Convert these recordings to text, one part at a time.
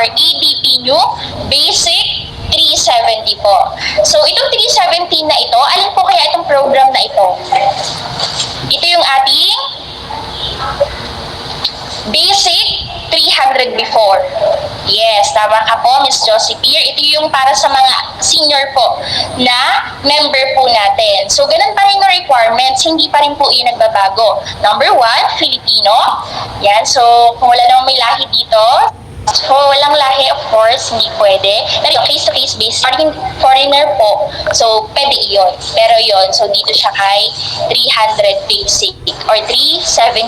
for ADP New Basic 370 po. So, itong 370 na ito, alin po kaya itong program na ito? Ito yung ating Basic 300 before. Yes, tama ka po, Ms. Josie Pierre. Ito yung para sa mga senior po na member po natin. So, ganun pa rin yung requirements, hindi pa rin po yun nagbabago. Number 1, Filipino. Yan, so kung wala namang may lahi dito, so walang lahi, of course, hindi pwede. Pero yung case-to-case basis, foreigner po, so pwede yun. Pero yun, so dito siya kay 300 basic or 370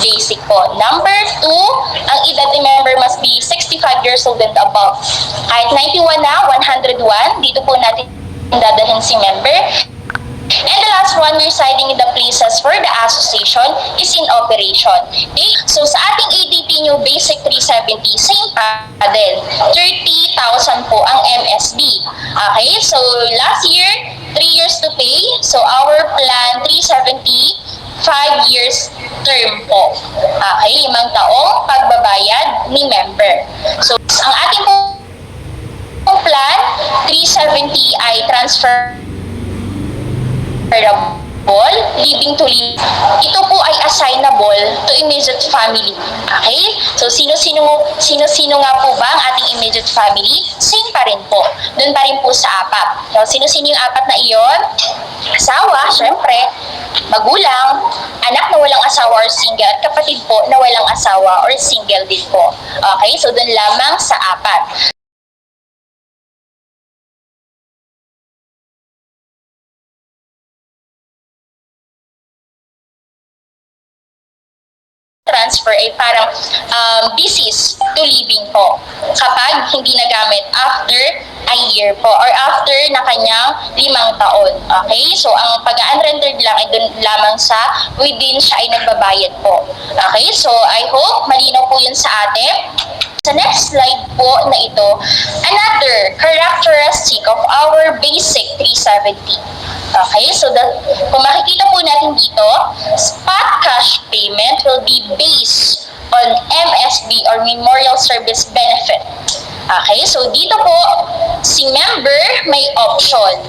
basic po. Number 2, ang edad ni member must be 65 years old and above. Kahit 91 na, 101, dito po natin dadalhin si member. And the last one, residing in the places where the association is in operation. Okay? So, sa ating ADP New Basic 370, same pa din. 30,000 po ang MSB. Okay? So, last year, 3 years to pay. So, our plan, 370, 5 years term po. Okay? 5 taong pagbabayad ni member. So, ang ating pong plan, 370 ay transfer living to live. Ito po ay assignable to immediate family. Okay? So, sino-sino nga po ba ang ating immediate family? Same pa rin po. Doon pa rin po sa apat. So, sino-sino yung apat na iyon? Asawa, syempre, magulang, anak na walang asawa or single, at kapatid po na walang asawa or single din po. Okay? So, doon lamang sa apat. Transfer ay parang disease to living po kapag hindi nagamit after a year po or after na kanyang 5 taon. Okay? So, ang pag-unrendered lang ay dun lamang sa within siya ay nagbabayad po. Okay? So, I hope malinaw po yun sa atin. Sa next slide po na ito, another characteristic of our basic 370. Okay, so kung makikita po natin dito, spot cash payment will be based on MSB or Memorial Service Benefit. Okay, so dito po, si member may option.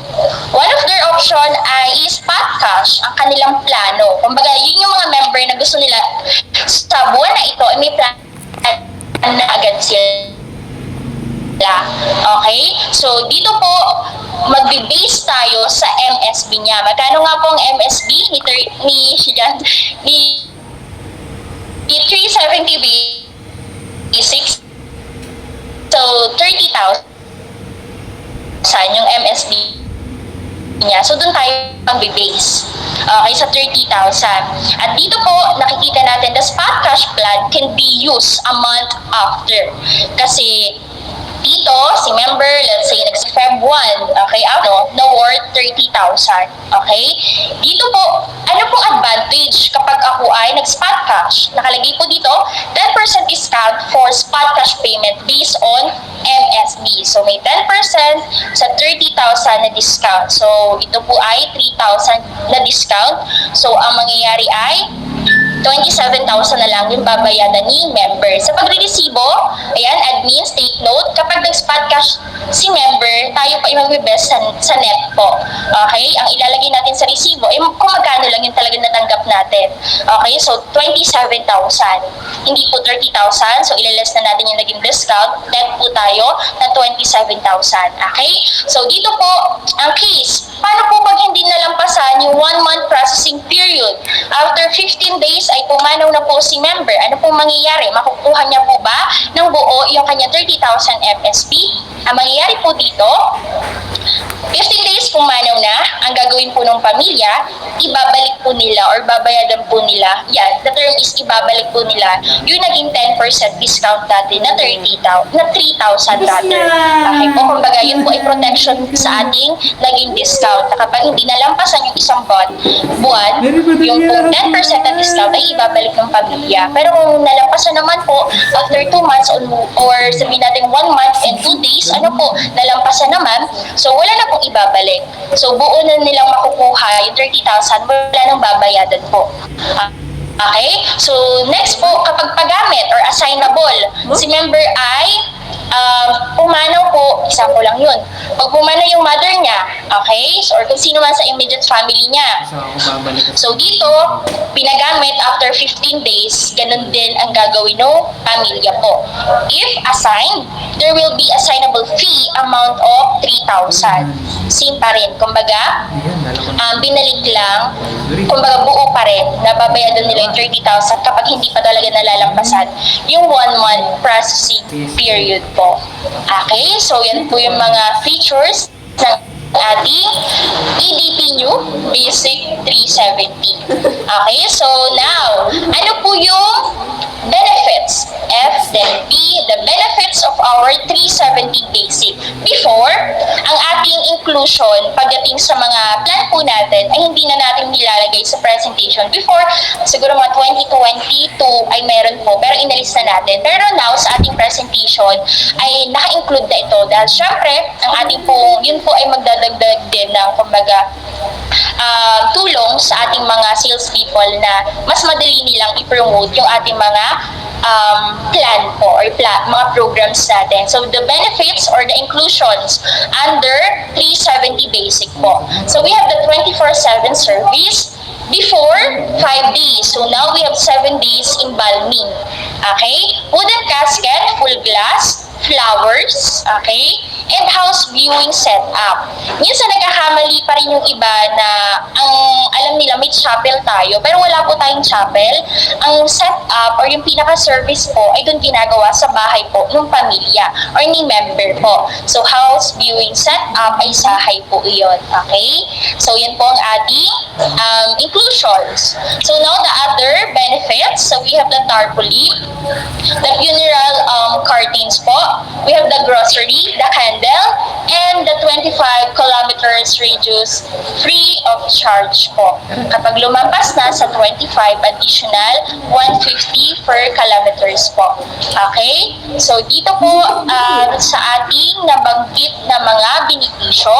One of their option ay spot cash, ang kanilang plano. Kumbaga, yun yung mga member na gusto nila sa buwan na ito, ay may plan na agad sila. Okay? So, dito po, magbe-base tayo sa MSB niya. Magkano nga po ang MSB ni 370 basic? So, 30,000 yung MSB niya. So, doon tayo magbe-base. Okay, sa 30,000. At dito po, nakikita natin, the spot cash plan can be used a month after. Kasi, dito, si member, let's say, nag-Feb 1, okay, na worth 30,000. Okay? Dito po, ano pong advantage kapag ako ay nag-spot cash? Nakalagay po dito, 10% discount for spot cash payment based on MSB. So, may 10% sa 30,000 na discount. So, ito po ay 3,000 na discount. So, ang mangyayari ay 27,000 na lang yung babayaran ni member. Sa pagre-resibo, ayan, admins, take note, kapag nag-spot cash si member, tayo pa i-mag-best sa net po. Okay? Ang ilalagay natin sa resibo, kung magkano lang yung talaga natanggap natin. Okay? So, 27,000. Hindi po 30,000. So, ilaless na natin yung naging discount. Net po tayo na 27,000. Okay? So, dito po, ang case, paano po pag hindi nalampasan yung 1-month processing period? After 15 days ay pumanaw na po si member. Ano pong mangyayari? Makukuha niya po ba ng buo yung kanya 30,000 MSP? Ang mangyayari po dito, 15 days pumanaw na, ang gagawin po ng pamilya, ibabalik po nila or babayadan po nila. Yan, the term is ibabalik po nila yung naging 10% discount dati na 3,000 dati. Okay po, kumbaga yun po ay protection sa ating naging discount. Na kapag hindi nalampasan yung isang buwan, yung po 10% na discount ay ibabalik ng pamilya. Pero kung nalampasan naman po after 2 months or sabihin natin 1 month and 2 days, ano po, nalampasan naman, so wala na pong ibabalik. So buo na nilang makukuha yung 30,000, wala nang babayadan po. Okay? So next po, kapag paggamit or assignable, si member ay example lang yun. Pag pumana yung mother niya, okay? So, or kung sino man sa immediate family niya. So, dito, pinagamit after 15 days, ganun din ang gagawin ng pamilya po. If assigned, there will be assignable fee amount of 3,000. Same pa rin. Kumbaga, binalik lang, kumbaga buo pa rin, nababayadan nila yung 30,000 kapag hindi pa talaga nalalampasan yung 1 month processing period po. Okay, so yan po yung mga features ng ating EDP New Basic 370. Okay, so now, ano po yung benefits? F, then B, the benefits of our 370 Basic. Before, ang ating inclusion pagdating sa mga plan po natin ay hindi na natin nilalagay sa presentation. Before, siguro mga 2022 ay meron po, pero inalis na natin. Pero now, sa ating presentation ay naka-include na ito dahil syempre, ang ating po, yun po ay magdadagdag din ng kumbaga tulong sa ating mga salespeople na mas madali nilang i-promote yung ating mga plan po or mga programs natin. So the benefits or the inclusions under 370 Basic po. So we have the 24/7 service. Before, 5 days. So now we have 7 days embalming. Okay? Wooden casket, full glass, flowers, okay? And house viewing setup. Minsan nagkakamali pa rin yung iba na ang alam nila may chapel tayo, pero wala po tayong chapel. Ang setup or yung pinaka-service po ay doon ginagawa sa bahay po ng pamilya or ni member po. So house viewing setup ay sahay po iyon. Okay? So yan po ang ating inclusions. So now the other benefits. So we have the tarpaulin, the funeral curtains po. We have the grocery, the candle, and the 25 kilometers radius free of charge po. Kapag lumampas na sa 25, additional 150 per kilometers po. Okay? So dito po sa ating nabanggit na mga benepisyo,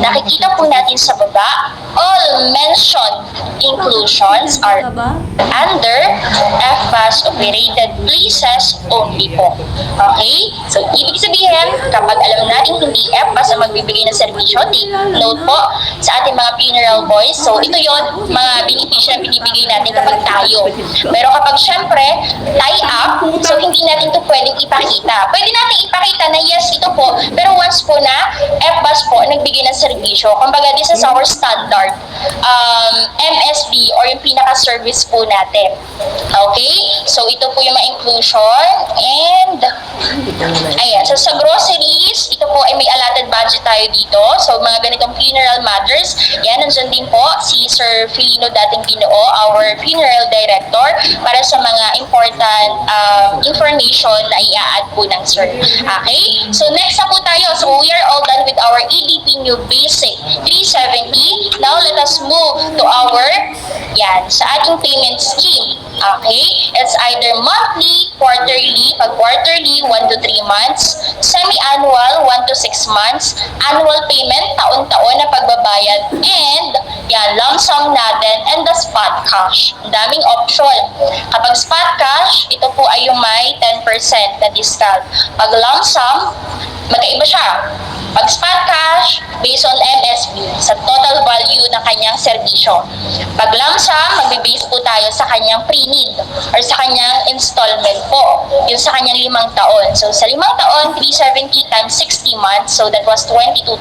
nakikita po natin sa baba, all mentioned inclusions are under FBAS operated places only po. Okay? So, ibig sabihin, kapag alam natin hindi FBAS ang magbibigay ng serbisyo, take note po sa ating mga funeral boys. So, ito yon mga benepisyo na binibigay natin kapag tayo. Pero kapag syempre, tie up, so hindi natin ito pwedeng ipakita. Pwede natin ipakita na yes, ito po, pero once po na FBAS po nagbigay ng serbisyo, kumbaga this is our standard MSB or yung pinaka-service po natin. Okay? So, ito po yung mga inclusion and ayan. So, sa groceries, ito po ay may allotted budget tayo dito. So, mga ganitong funeral matters, yan, nandyan din po si Sir Filino dating Ginoo, our funeral director, para sa mga important information na i-add po ng Sir. Okay? So, next na po tayo. So, we are all done with our EDP New Basic 370. Now, let us move to our, yan, sa ating payment scheme. Okay? It's either monthly, quarterly, pag quarterly, 1 to 3 months, semi-annual, 1 to 6 months, annual payment, taon-taon na pagbabayad, and yan, lump sum natin, and the spot cash. Ang daming option. Kapag spot cash, ito po ay yung may 10% na discount. Pag lump sum, magkaiba siya. Pag spot cash, based on MSB, sa total value ng kanyang serbisyo. Pag lump sum, magbe-base po tayo sa kanyang pre-need or sa kanyang installment po. Yung sa kanyang 5 taon. So, sa 5 taon, 370 times 60 months. So, that was 22,200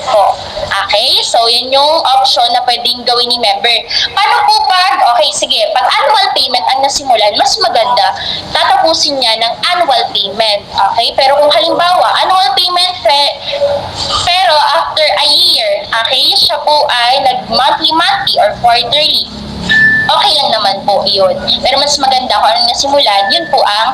po. Okay? So, yun yung option na pwedeng gawin ni member. Paano po pag, okay, sige, pag annual payment ang nasimulan, mas maganda, tatapusin niya ng annual payment. Okay? Pero kung halimbawa, annual payment, pero after a year, okay, siya po ay nag-monthly or quarterly. Okay lang naman po yun. Pero mas maganda kung anong nasimulan, yun po ang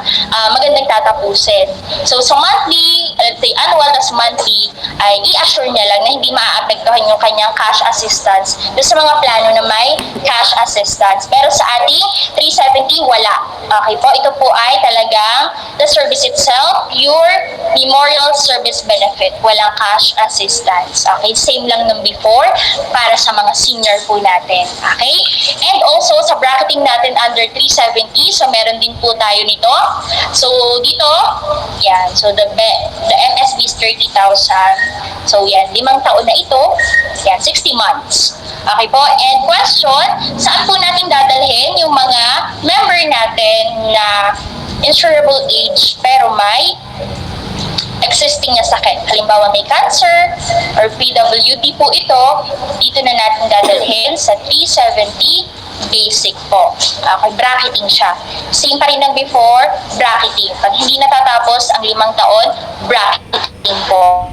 magandang tatapusin. So, sa monthly, let's say annual tas monthly, ay i-assure niya lang na hindi maaapektuhan yung kanyang cash assistance doon sa mga plano na may cash assistance. Pero sa ating 370, wala. Okay po, ito po ay talagang the service itself, pure memorial service benefit. Walang cash assistance. Okay, same lang nung before para sa mga senior po natin. Okay? And also, Also, sa bracketing natin under 370, so meron din po tayo nito. So, dito, yan. So, the MSB is 30,000. So, yan. 5 taon na ito. Yan, 60 months. Okay po. And question, saan po natin dadalhin yung mga member natin na insurable age pero may existing na sakit. Halimbawa may cancer or PWD po ito, dito na natin dadalhin sa 370 basic po. Okay, bracketing siya. Same pa rin ng before, bracketing. Pag hindi natatapos ang 5 taon, bracketing po.